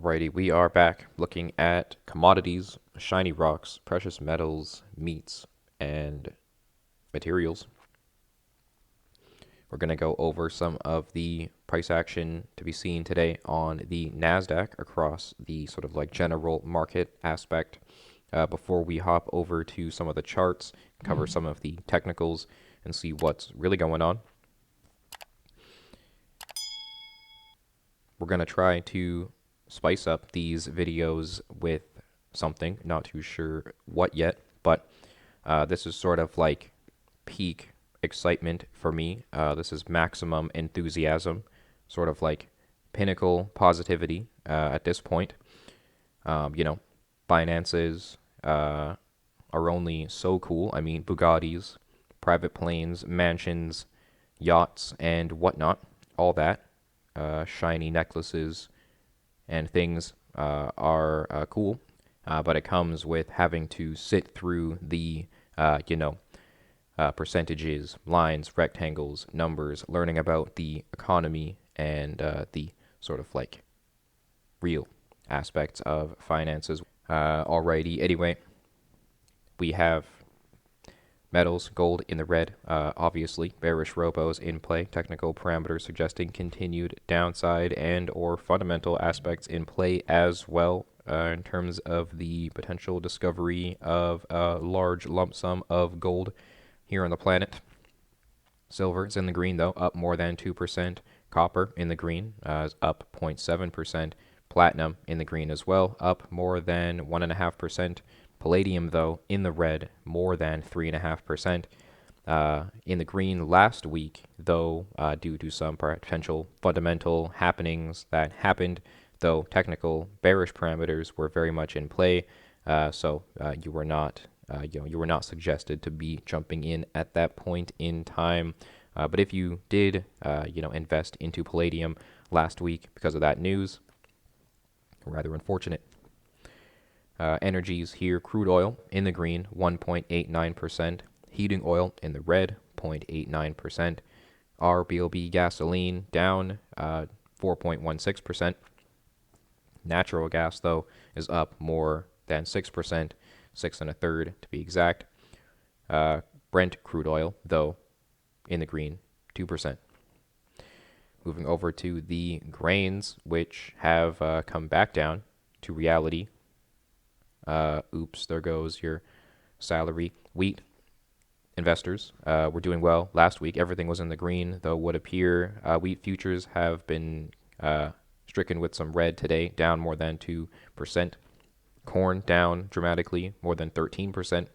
Alrighty, we are back looking at commodities, shiny rocks, precious metals, meats, and materials. We're going to go over some of the price action to be seen today on the NASDAQ across the sort of like general market aspect before we hop over to some of the charts, cover some of the technicals, and see what's really going on. We're going to try to spice up these videos with something, not too sure what yet, but this is sort of like peak excitement for me. This is maximum enthusiasm, sort of like pinnacle positivity at this point. Finances are only so cool. I mean, Bugattis, private planes, mansions, yachts, and whatnot, all that, shiny necklaces and things are cool, but it comes with having to sit through the, percentages, lines, rectangles, numbers, learning about the economy and the sort of like real aspects of finances. Alrighty, anyway, we have metals, gold in the red, obviously, bearish Robos in play, technical parameters suggesting continued downside and or fundamental aspects in play as well in terms of the potential discovery of a large lump sum of gold here on the planet. Silver is in the green though, up more than 2%. Copper in the green is up 0.7%. Platinum in the green as well, up more than 1.5%. Palladium, though, in the red, more than 3.5%. In the green last week, though, due to some potential fundamental happenings that happened, though technical bearish parameters were very much in play, so you were not suggested to be jumping in at that point in time. But if you did, invest into palladium last week because of that news, rather unfortunate. Energies here, crude oil in the green, 1.89%. Heating oil in the red, 0.89%. RBOB gasoline down 4.16%. Natural gas, though, is up more than 6%, 6.33% to be exact. Brent crude oil, though, in the green, 2%. Moving over to the grains, which have come back down to reality. Oops, there goes your salary. Wheat investors were doing well last week. Everything was in the green, though would appear wheat futures have been stricken with some red today, down more than 2%. Corn down dramatically, more than 13%.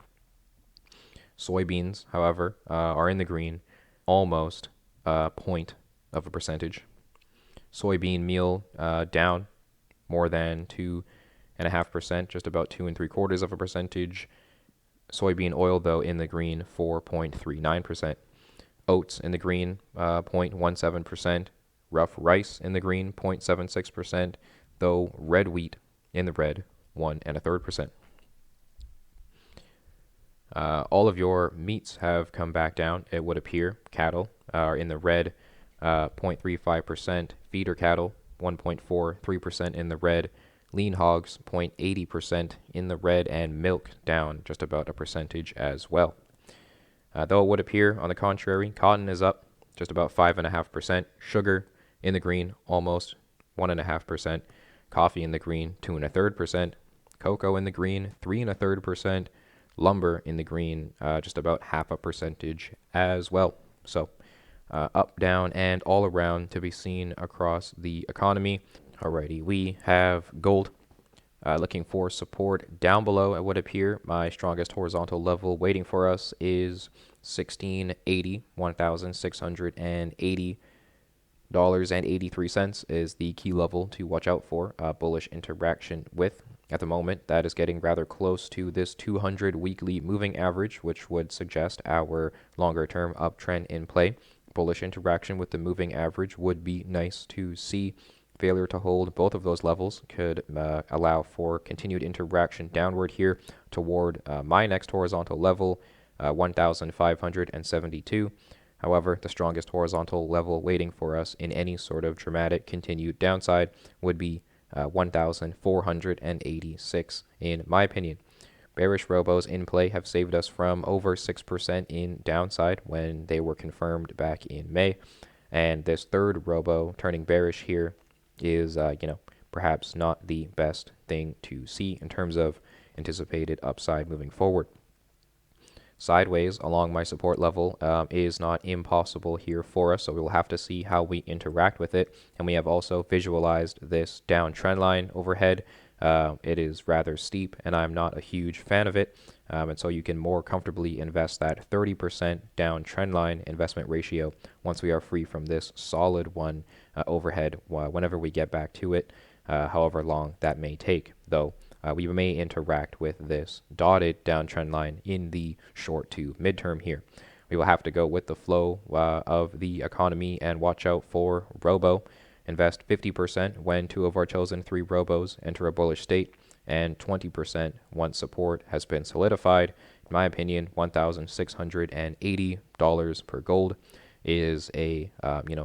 Soybeans, however, are in the green, almost a point of a percentage. Soybean meal down more than 2.5%, just about 2.75%. Soybean oil, though, in the green, 4.39%. Oats in the green, 0.17%. Rough rice in the green, 0.76%. Though red wheat in the red, 1.33%. All of your meats have come back down, it would appear. Cattle are in the red, 0.35%. Feeder cattle, 1.43% in the red. Lean hogs, 0.80% in the red, and milk down just about a percentage as well. Though it would appear, on the contrary, cotton is up just about 5.5%. Sugar in the green, almost 1.5%. Coffee in the green, 2.33%. Cocoa in the green, 3.33%. Lumber in the green, just about 0.5% as well. So up, down, and all around to be seen across the economy. Alrighty, we have gold looking for support down below. It would appear my strongest horizontal level waiting for us is 1680, $1,680.83 is the key level to watch out for. Bullish interaction with. At the moment, that is getting rather close to this 200 weekly moving average, which would suggest our longer term uptrend in play. Bullish interaction with the moving average would be nice to see. Failure to hold both of those levels could allow for continued interaction downward here toward my next horizontal level, 1,572. However, the strongest horizontal level waiting for us in any sort of dramatic continued downside would be 1,486 in my opinion. Bearish robos in play have saved us from over 6% in downside when they were confirmed back in May. And this third robo turning bearish here is, perhaps not the best thing to see in terms of anticipated upside moving forward. Sideways along my support level is not impossible here for us, so we will have to see how we interact with it. And we have also visualized this down trend line overhead. It is rather steep, and I'm not a huge fan of it. And so you can more comfortably invest that 30% down trend line investment ratio once we are free from this solid one overhead whenever we get back to it, however long that may take, though. We may interact with this dotted downtrend line in the short to midterm here. We will have to go with the flow of the economy and watch out for Robo. Invest 50% when two of our chosen three Robos enter a bullish state, and 20% once support has been solidified. In my opinion, $1,680 per gold is a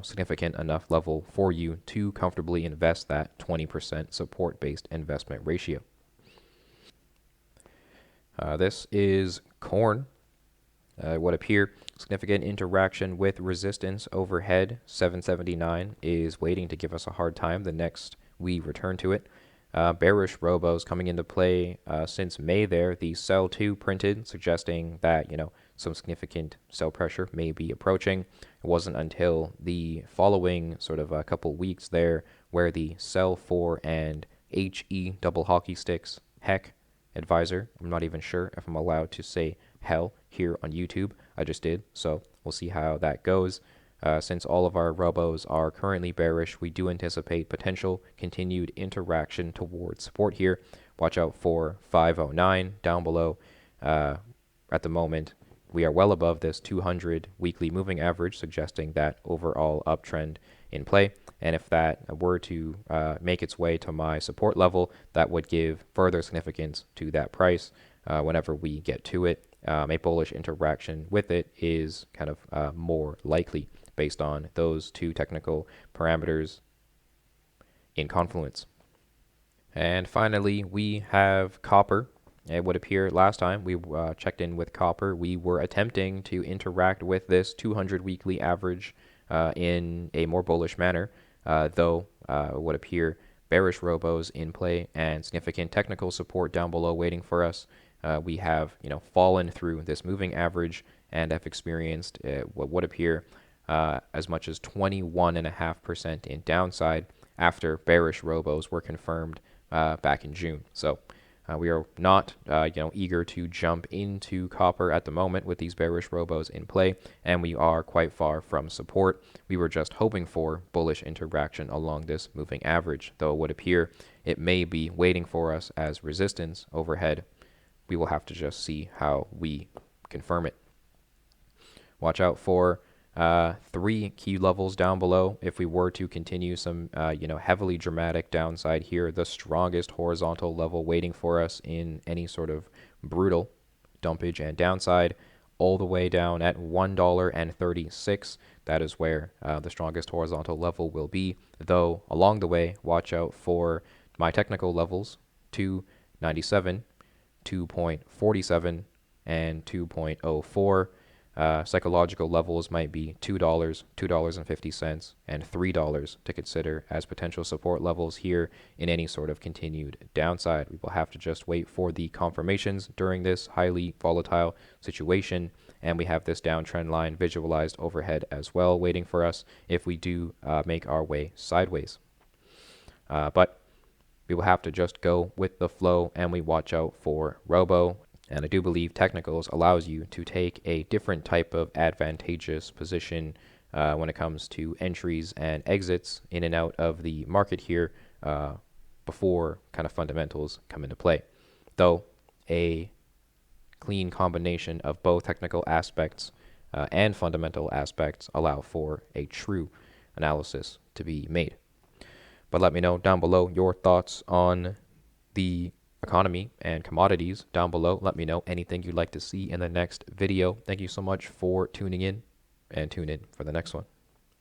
significant enough level for you to comfortably invest that 20% support-based investment ratio. This is corn. It would appear significant interaction with resistance overhead. 779 is waiting to give us a hard time the next we return to it. Bearish robos coming into play since May there. The sell 2 printed, suggesting that, some significant sell pressure may be approaching. It wasn't until the following sort of a couple weeks there where the sell 4 and HE double hockey sticks, heck, advisor. I'm not even sure if I'm allowed to say hell here on YouTube. I just did, so we'll see how that goes. Since all of our robos are currently bearish, we do anticipate potential continued interaction towards support here. Watch out for 509 down below. At the moment, we are well above this 200 weekly moving average, suggesting that overall uptrend in play. And if that were to make its way to my support level, that would give further significance to that price whenever we get to it. A bullish interaction with it is kind of more likely based on those two technical parameters in confluence. And finally, we have copper. It would appear last time we checked in with copper, we were attempting to interact with this 200 weekly average in a more bullish manner, though it would appear bearish robos in play and significant technical support down below waiting for us. We have fallen through this moving average and have experienced what would appear as much as 21.5% in downside after bearish robos were confirmed back in June. So we are not eager to jump into copper at the moment with these bearish robos in play, and we are quite far from support. We were just hoping for bullish interaction along this moving average, though it would appear it may be waiting for us as resistance overhead. We will have to just see how we confirm it. Watch out for 3 key levels down below. If we were to continue some heavily dramatic downside here, the strongest horizontal level waiting for us in any sort of brutal dumpage and downside, all the way down at $1.36. That is where the strongest horizontal level will be, though along the way watch out for my technical levels, 297, 2.47, and 2.04. Psychological levels might be $2, $2.50, and $3 to consider as potential support levels here in any sort of continued downside. We will have to just wait for the confirmations during this highly volatile situation, and we have this downtrend line visualized overhead as well waiting for us if we do make our way sideways. But we will have to just go with the flow, and we watch out for Robo. And I do believe technicals allows you to take a different type of advantageous position when it comes to entries and exits in and out of the market here before kind of fundamentals come into play. Though a clean combination of both technical aspects and fundamental aspects allow for a true analysis to be made. But let me know down below your thoughts on the economy and commodities down below. Let me know anything you'd like to see in the next video. Thank you so much for tuning in, and tune in for the next one.